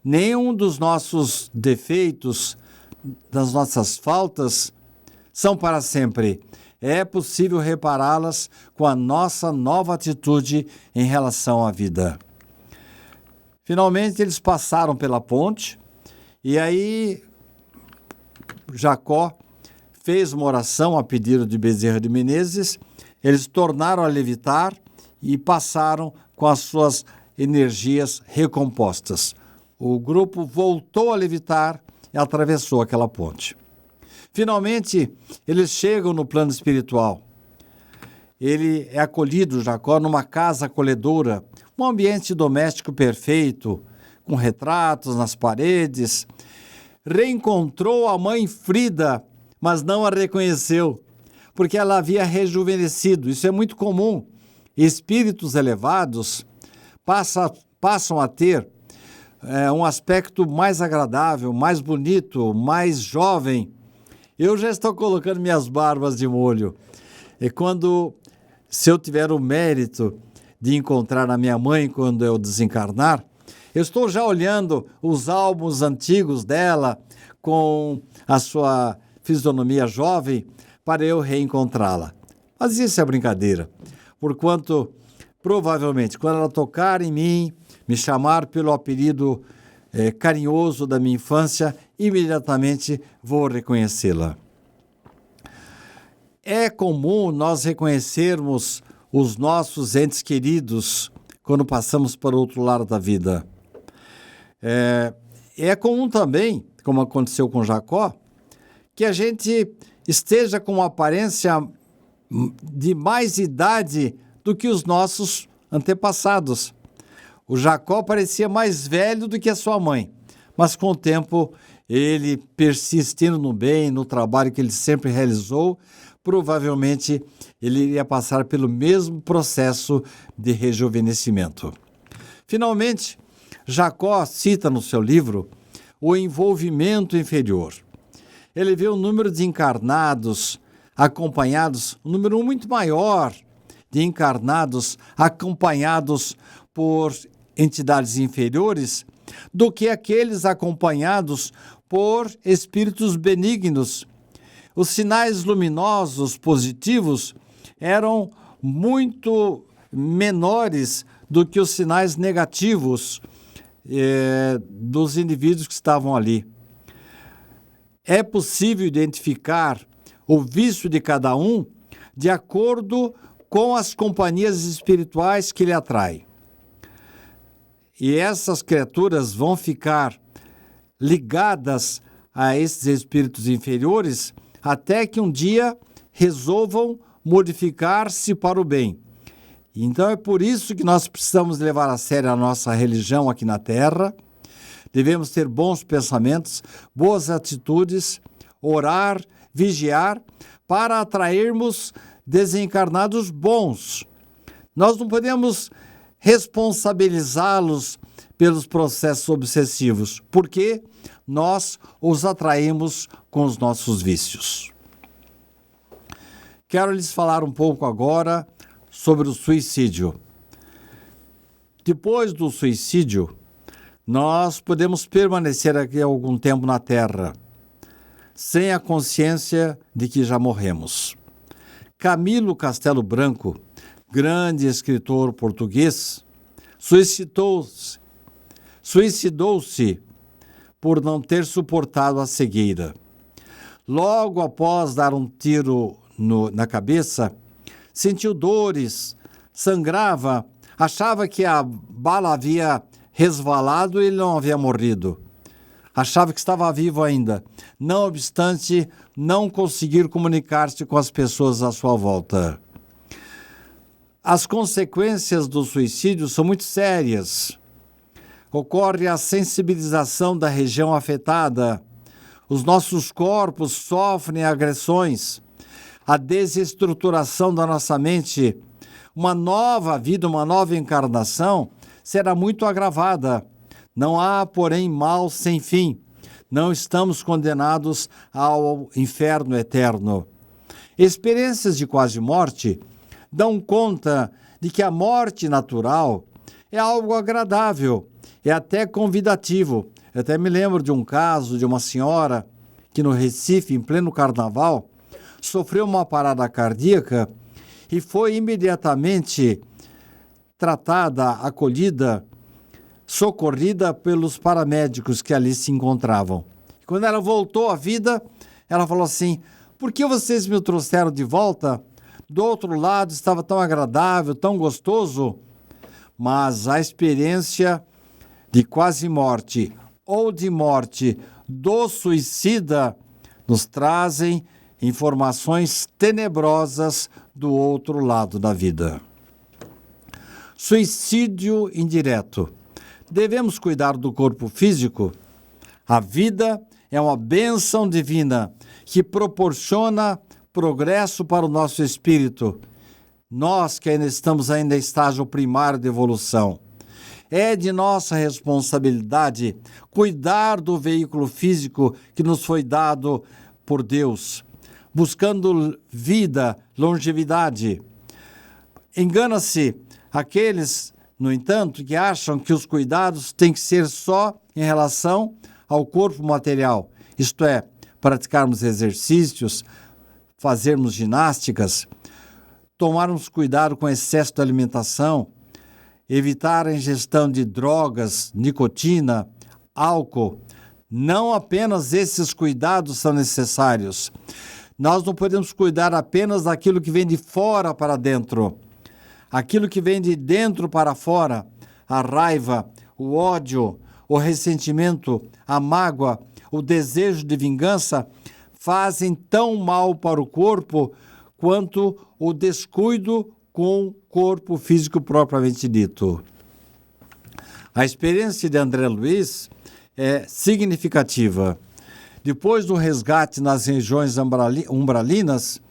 Nenhum dos nossos defeitos, das nossas faltas, são para sempre. É possível repará-las com a nossa nova atitude em relação à vida. Finalmente, eles passaram pela ponte e aí Jacó fez uma oração a pedido de Bezerra de Menezes. Eles tornaram a levitar e passaram com as suas energias recompostas. O grupo voltou a levitar e atravessou aquela ponte. Finalmente, eles chegam no plano espiritual. Ele é acolhido, Jacó, numa casa acolhedora, um ambiente doméstico perfeito, com retratos nas paredes. Reencontrou a mãe Frida, mas não a reconheceu, porque ela havia rejuvenescido. Isso é muito comum. Espíritos elevados passam a ter um aspecto mais agradável, mais bonito, mais jovem. Eu já estou colocando minhas barbas de molho. Se eu tiver o mérito de encontrar a minha mãe quando eu desencarnar, eu estou já olhando os álbuns antigos dela com a sua fisionomia jovem para eu reencontrá-la. Mas isso é brincadeira, porquanto, provavelmente, quando ela tocar em mim, me chamar pelo apelido carinhoso da minha infância, imediatamente vou reconhecê-la. É comum nós reconhecermos os nossos entes queridos quando passamos para o outro lado da vida. É comum também, como aconteceu com Jacó, que a gente esteja com uma aparência de mais idade do que os nossos antepassados. O Jacó parecia mais velho do que a sua mãe, mas com o tempo ele, persistindo no bem, no trabalho que ele sempre realizou, provavelmente ele iria passar pelo mesmo processo de rejuvenescimento. Finalmente, Jacó cita no seu livro o envolvimento inferior. Ele vê o número de encarnados acompanhados, um número muito maior de encarnados acompanhados por entidades inferiores do que aqueles acompanhados por espíritos benignos. Os sinais luminosos positivos eram muito menores do que os sinais negativos dos indivíduos que estavam ali. É possível identificar o vício de cada um de acordo com as companhias espirituais que lhe atraem. E essas criaturas vão ficar ligadas a esses espíritos inferiores até que um dia resolvam modificar-se para o bem. Então é por isso que nós precisamos levar a sério a nossa religião aqui na Terra. Devemos ter bons pensamentos, boas atitudes, orar, vigiar, para atrairmos desencarnados bons. Nós não podemos responsabilizá-los pelos processos obsessivos, porque nós os atraímos com os nossos vícios. Quero lhes falar um pouco agora sobre o suicídio. Depois do suicídio, nós podemos permanecer aqui algum tempo na Terra, sem a consciência de que já morremos. Camilo Castelo Branco, grande escritor português, suicidou-se por não ter suportado a cegueira. Logo após dar um tiro na cabeça, sentiu dores, sangrava, achava que a bala havia resvalado e ele não havia morrido. Achava que estava vivo ainda, não obstante não conseguir comunicar-se com as pessoas à sua volta. As consequências do suicídio são muito sérias. Ocorre a sensibilização da região afetada, os nossos corpos sofrem agressões, a desestruturação da nossa mente, uma nova vida, uma nova encarnação será muito agravada. Não há, porém, mal sem fim. Não estamos condenados ao inferno eterno. Experiências de quase morte dão conta de que a morte natural é algo agradável, é até convidativo. Eu até me lembro de um caso de uma senhora que no Recife, em pleno carnaval, sofreu uma parada cardíaca e foi imediatamente tratada, acolhida, socorrida pelos paramédicos que ali se encontravam. Quando ela voltou à vida, ela falou assim: por que vocês me trouxeram de volta? Do outro lado estava tão agradável, tão gostoso. Mas a experiência de quase morte ou de morte do suicida nos trazem informações tenebrosas do outro lado da vida. Suicídio indireto. Devemos cuidar do corpo físico? A vida é uma bênção divina que proporciona progresso para o nosso espírito. Nós que ainda estamos em estágio primário de evolução. É de nossa responsabilidade cuidar do veículo físico que nos foi dado por Deus, buscando vida, longevidade. Engana-se aqueles, no entanto, que acham que os cuidados têm que ser só em relação ao corpo material, isto é, praticarmos exercícios, fazermos ginásticas. tomarmos cuidado com excesso de alimentação, evitar a ingestão de drogas, nicotina, álcool. Não apenas esses cuidados são necessários. Nós não podemos cuidar apenas daquilo que vem de fora para dentro. Aquilo que vem de dentro para fora, a raiva, o ódio, o ressentimento, a mágoa, o desejo de vingança, fazem tão mal para o corpo quanto o descuido com o corpo físico propriamente dito. A experiência de André Luiz é significativa. Depois do resgate nas regiões umbralinas,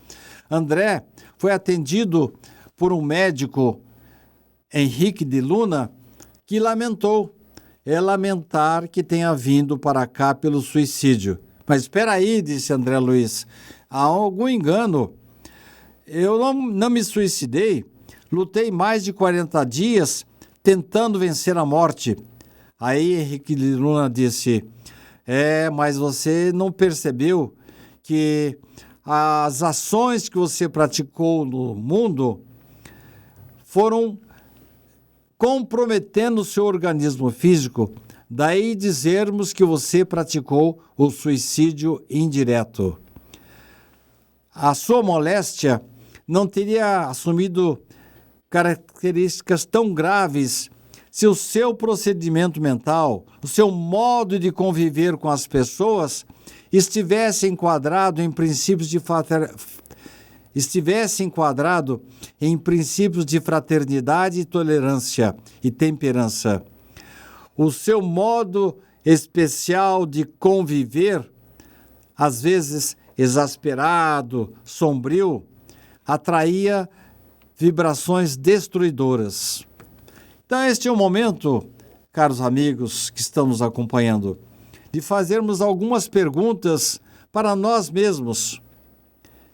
André foi atendido por um médico, Henrique de Luna, que lamentou. É lamentar que tenha vindo para cá pelo suicídio. Mas espera aí, disse André Luiz, há algum engano. Eu não me suicidei, lutei mais de 40 dias tentando vencer a morte. Aí Henrique de Luna disse, mas você não percebeu que as ações que você praticou no mundo foram comprometendo o seu organismo físico, daí dizermos que você praticou o suicídio indireto. A sua moléstia não teria assumido características tão graves se o seu procedimento mental, o seu modo de conviver com as pessoas estivesse enquadrado em princípios de fraternidade, tolerância e temperança. O seu modo especial de conviver, às vezes exasperado, sombrio, atraía vibrações destruidoras. Então este é o momento, caros amigos que estão nos acompanhando, de fazermos algumas perguntas para nós mesmos.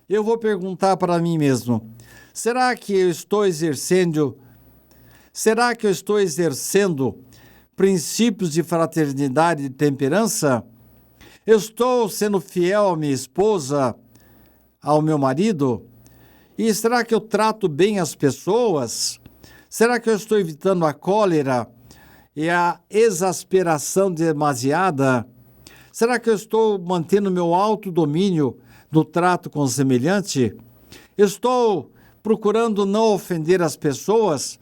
Eu vou perguntar para mim mesmo, será que eu estou exercendo princípios de fraternidade e temperança? Eu estou sendo fiel à minha esposa, ao meu marido? E será que eu trato bem as pessoas? Será que eu estou evitando a cólera e a exasperação demasiada? Será que eu estou mantendo meu autodomínio no trato com o semelhante? Estou procurando não ofender as pessoas?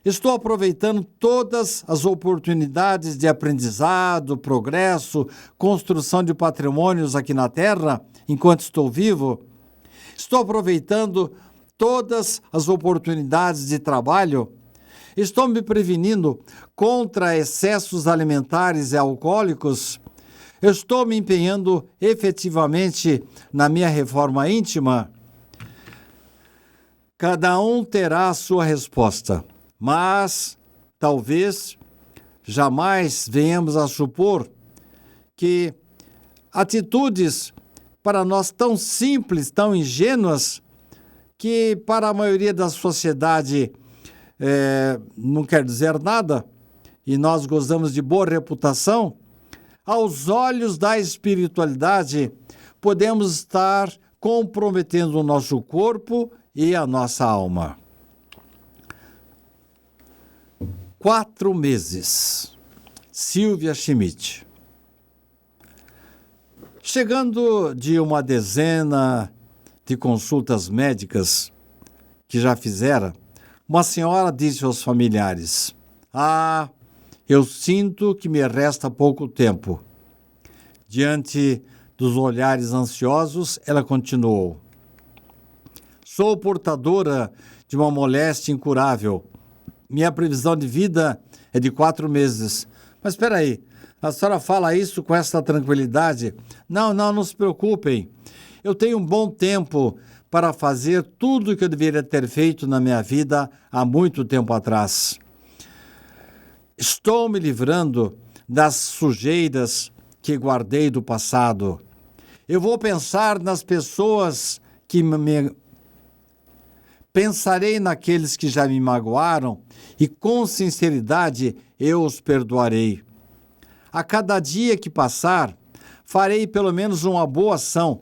Estou aproveitando todas as oportunidades de aprendizado, progresso, construção de patrimônios aqui na Terra, enquanto estou vivo? Estou aproveitando todas as oportunidades de trabalho? Estou me prevenindo contra excessos alimentares e alcoólicos? Eu estou me empenhando efetivamente na minha reforma íntima? Cada um terá a sua resposta, mas talvez jamais venhamos a supor que atitudes para nós tão simples, tão ingênuas, que para a maioria da sociedade não quer dizer nada, e nós gozamos de boa reputação, aos olhos da espiritualidade, podemos estar comprometendo o nosso corpo e a nossa alma. 4 meses. Silvia Schmidt. Chegando de uma dezena de consultas médicas que já fizera, uma senhora disse aos familiares, eu sinto que me resta pouco tempo. Diante dos olhares ansiosos, ela continuou, sou portadora de uma moléstia incurável. Minha previsão de vida é de 4 meses. Mas espera aí, a senhora fala isso com essa tranquilidade? Não se preocupem. Eu tenho um bom tempo para fazer tudo o que eu deveria ter feito na minha vida há muito tempo atrás. Estou me livrando das sujeiras que guardei do passado. Eu vou pensar nas pessoas Pensarei naqueles que já me magoaram e com sinceridade eu os perdoarei. A cada dia que passar, farei pelo menos uma boa ação.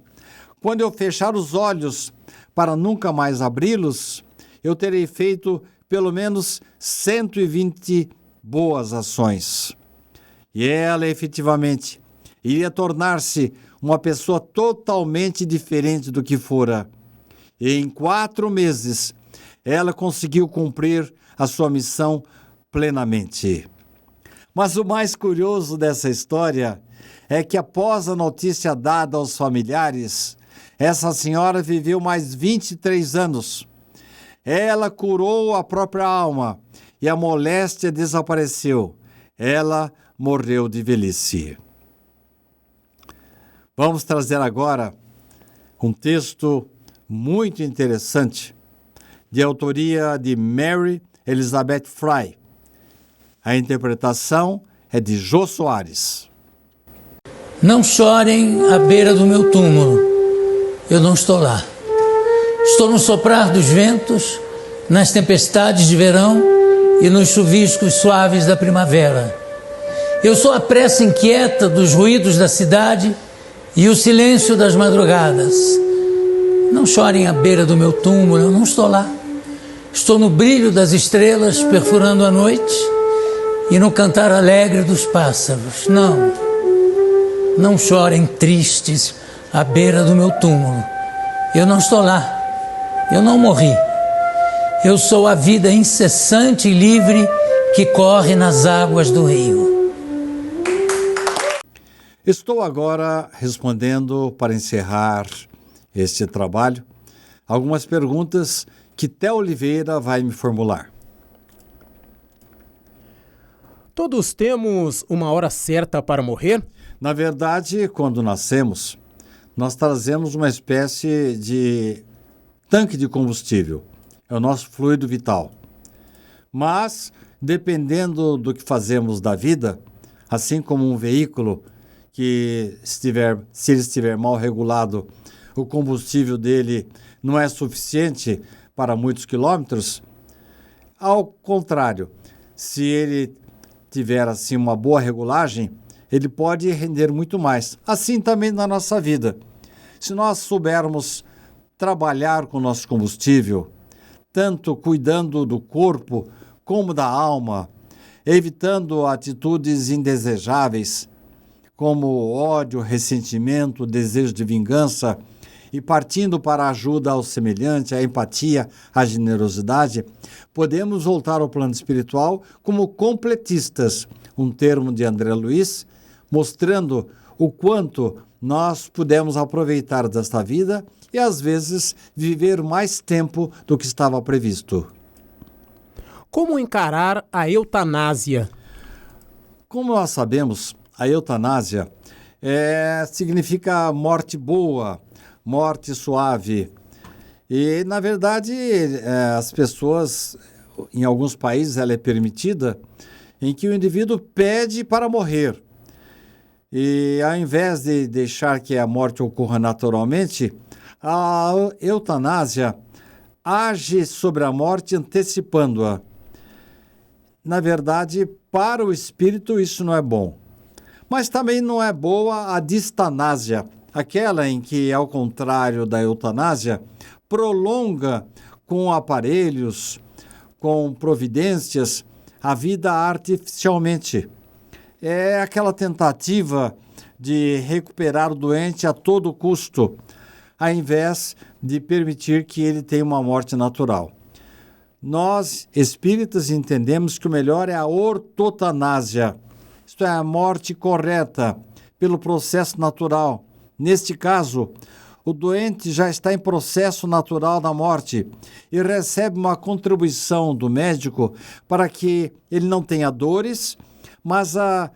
Quando eu fechar os olhos, para nunca mais abri-los, eu terei feito pelo menos 120 boas ações. E ela, efetivamente, iria tornar-se uma pessoa totalmente diferente do que fora. E em 4 meses, ela conseguiu cumprir a sua missão plenamente. Mas o mais curioso dessa história é que, após a notícia dada aos familiares, essa senhora viveu mais 23 anos. Ela curou a própria alma e a moléstia desapareceu. Ela morreu de velhice. Vamos trazer agora um texto muito interessante, de autoria de Mary Elizabeth Frye. A interpretação é de Jô Soares.
Não chorem à beira do meu túmulo, eu não estou lá. Estou no soprar dos ventos, nas tempestades de verão e nos chuviscos suaves da primavera. Eu sou a pressa inquieta dos ruídos da cidade e o silêncio das madrugadas. Não chorem à beira do meu túmulo, eu não estou lá. Estou no brilho das estrelas perfurando a noite e no cantar alegre dos pássaros. Não chorem tristes à beira do meu túmulo. Eu não estou lá. Eu não morri. Eu sou a vida incessante e livre que corre nas águas do rio.
Estou agora respondendo, para encerrar este trabalho, algumas perguntas que Theo Oliveira vai me formular.
Todos temos uma hora certa para morrer?
Na verdade, quando nascemos, nós trazemos uma espécie de tanque de combustível. É o nosso fluido vital. Mas, dependendo do que fazemos da vida, assim como um veículo que, se ele estiver mal regulado, o combustível dele não é suficiente para muitos quilômetros, ao contrário, se ele tiver assim uma boa regulagem, ele pode render muito mais. Assim também na nossa vida. Se nós soubermos trabalhar com o nosso combustível, tanto cuidando do corpo como da alma, evitando atitudes indesejáveis, como ódio, ressentimento, desejo de vingança, e partindo para a ajuda ao semelhante, a empatia, a generosidade, podemos voltar ao plano espiritual como completistas, um termo de André Luiz, mostrando o quanto nós pudemos aproveitar desta vida e, às vezes, viver mais tempo do que estava previsto.
Como encarar a eutanásia?
Como nós sabemos, a eutanásia significa morte boa, morte suave. E, na verdade, as pessoas, em alguns países, ela é permitida, em que o indivíduo pede para morrer. E, ao invés de deixar que a morte ocorra naturalmente, a eutanásia age sobre a morte antecipando-a. Na verdade, para o espírito isso não é bom. Mas também não é boa a distanásia, aquela em que, ao contrário da eutanásia, prolonga com aparelhos, com providências, a vida artificialmente. É aquela tentativa de recuperar o doente a todo custo, ao invés de permitir que ele tenha uma morte natural. Nós, espíritas, entendemos que o melhor é a ortotanásia, isto é, a morte correta, pelo processo natural. Neste caso, o doente já está em processo natural da morte e recebe uma contribuição do médico para que ele não tenha dores, mas a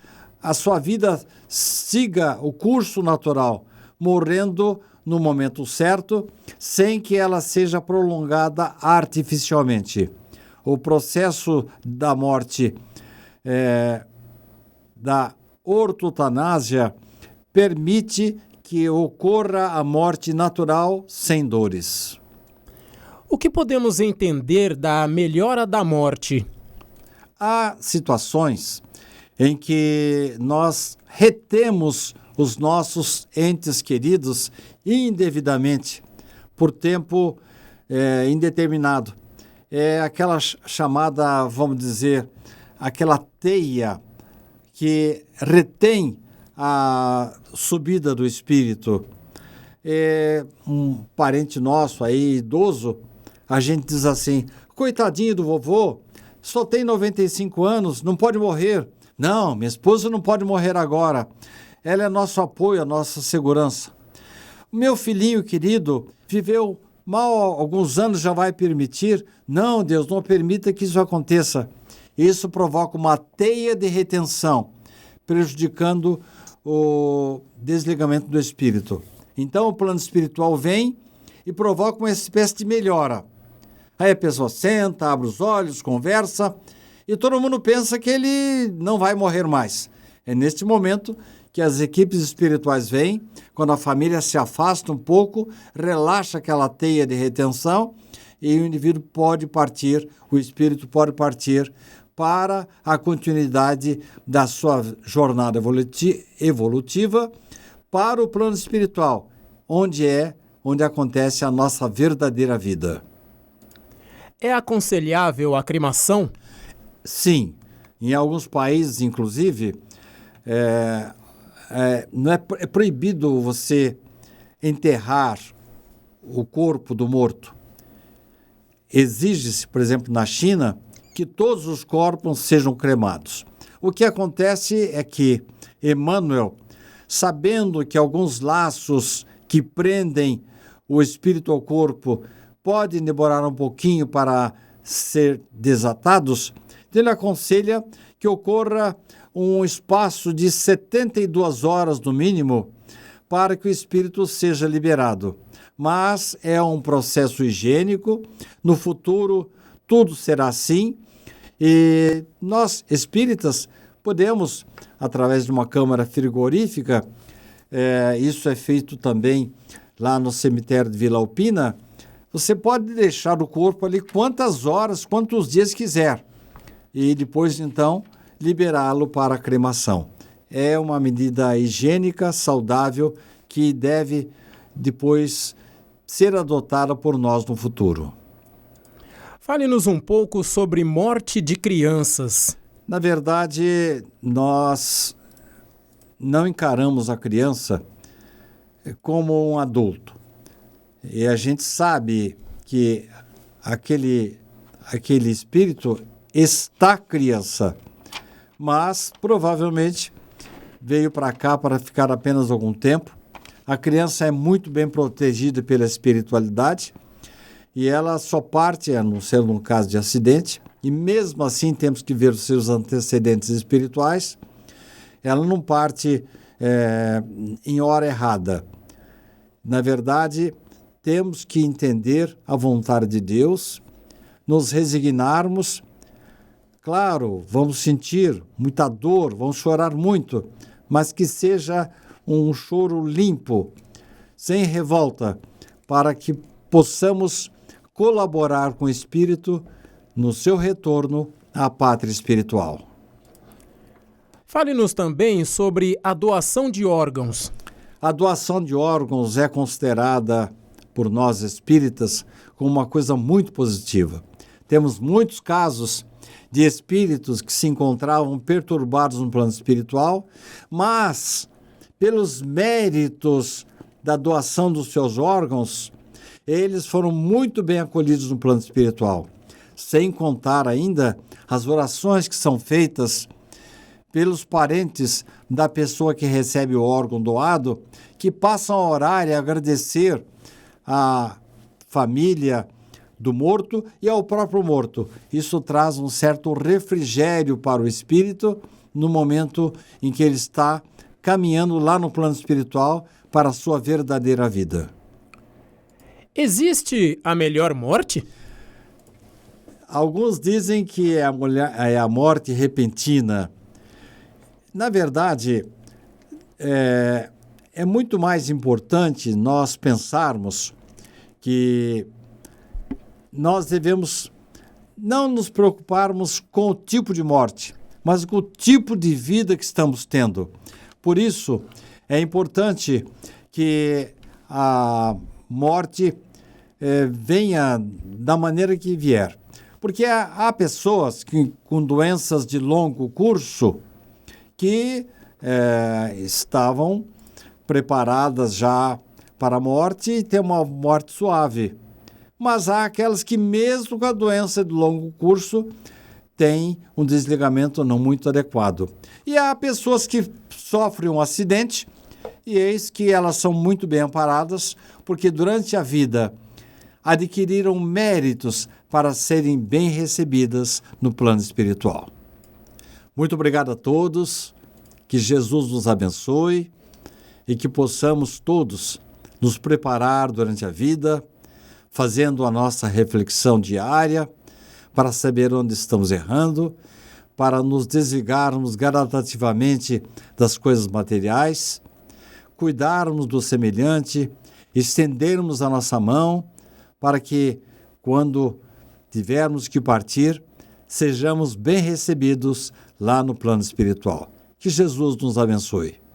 sua vida siga o curso natural, morrendo no momento certo, sem que ela seja prolongada artificialmente. O processo da morte da ortotanásia permite que ocorra a morte natural sem dores.
O que podemos entender da melhora da morte?
Há situações em que nós retemos os nossos entes queridos indevidamente por tempo indeterminado. É aquela chamada, vamos dizer, aquela teia que retém a subida do espírito. Um parente nosso aí, idoso, a gente diz assim, coitadinho do vovô, só tem 95 anos, não pode morrer. Não, minha esposa não pode morrer agora. Ela é nosso apoio, a nossa segurança. Meu filhinho querido viveu mal alguns anos, já vai permitir? Não, Deus, não permita que isso aconteça. Isso provoca uma teia de retenção, prejudicando o desligamento do espírito. Então o plano espiritual vem e provoca uma espécie de melhora. Aí a pessoa senta, abre os olhos, conversa e todo mundo pensa que ele não vai morrer mais. É neste momento que as equipes espirituais vêm, quando a família se afasta um pouco, relaxa aquela teia de retenção e o indivíduo pode partir, o espírito pode partir para a continuidade da sua jornada evolutiva para o plano espiritual, onde acontece a nossa verdadeira vida.
É aconselhável a cremação?
Sim. Em alguns países, inclusive, não é proibido você enterrar o corpo do morto. Exige-se, por exemplo, na China, que todos os corpos sejam cremados. O que acontece é que Emmanuel, sabendo que alguns laços que prendem o espírito ao corpo podem demorar um pouquinho para ser desatados, ele aconselha que ocorra um espaço de 72 horas no mínimo para que o espírito seja liberado. Mas é um processo higiênico, no futuro tudo será assim, e nós, espíritas, podemos, através de uma câmara frigorífica, isso é feito também lá no cemitério de Vila Alpina, você pode deixar o corpo ali quantas horas, quantos dias quiser, e depois, então, liberá-lo para a cremação. É uma medida higiênica, saudável, que deve depois ser adotada por nós no futuro.
Fale-nos um pouco sobre morte de crianças.
Na verdade, nós não encaramos a criança como um adulto. E a gente sabe que aquele espírito está criança, mas provavelmente veio para cá para ficar apenas algum tempo. A criança é muito bem protegida pela espiritualidade e ela só parte, a não ser num caso de acidente, e mesmo assim temos que ver os seus antecedentes espirituais. Ela não parte em hora errada. Na verdade, temos que entender a vontade de Deus, nos resignarmos. Claro, vamos sentir muita dor, vamos chorar muito, mas que seja um choro limpo, sem revolta, para que possamos colaborar com o Espírito no seu retorno à pátria espiritual.
Fale-nos também sobre a doação de órgãos.
A doação de órgãos é considerada por nós espíritas como uma coisa muito positiva. Temos muitos casos de espíritos que se encontravam perturbados no plano espiritual, mas pelos méritos da doação dos seus órgãos, eles foram muito bem acolhidos no plano espiritual. Sem contar ainda as orações que são feitas pelos parentes da pessoa que recebe o órgão doado, que passam a orar e agradecer à família do morto e ao próprio morto. Isso traz um certo refrigério para o espírito no momento em que ele está caminhando lá no plano espiritual para a sua verdadeira vida.
Existe a melhor morte?
Alguns dizem que é a morte repentina. Na verdade, é muito mais importante nós pensarmos que nós devemos não nos preocuparmos com o tipo de morte, mas com o tipo de vida que estamos tendo. Por isso, é importante que a morte venha da maneira que vier. Porque há pessoas com doenças de longo curso que estavam preparadas já para a morte e ter uma morte suave. Mas há aquelas que, mesmo com a doença de longo curso, têm um desligamento não muito adequado. E há pessoas que sofrem um acidente e eis que elas são muito bem amparadas, porque durante a vida adquiriram méritos para serem bem recebidas no plano espiritual. Muito obrigado a todos, que Jesus nos abençoe e que possamos todos nos preparar durante a vida, fazendo a nossa reflexão diária, para saber onde estamos errando, para nos desligarmos gradativamente das coisas materiais, cuidarmos do semelhante, estendermos a nossa mão, para que, quando tivermos que partir, sejamos bem recebidos lá no plano espiritual. Que Jesus nos abençoe.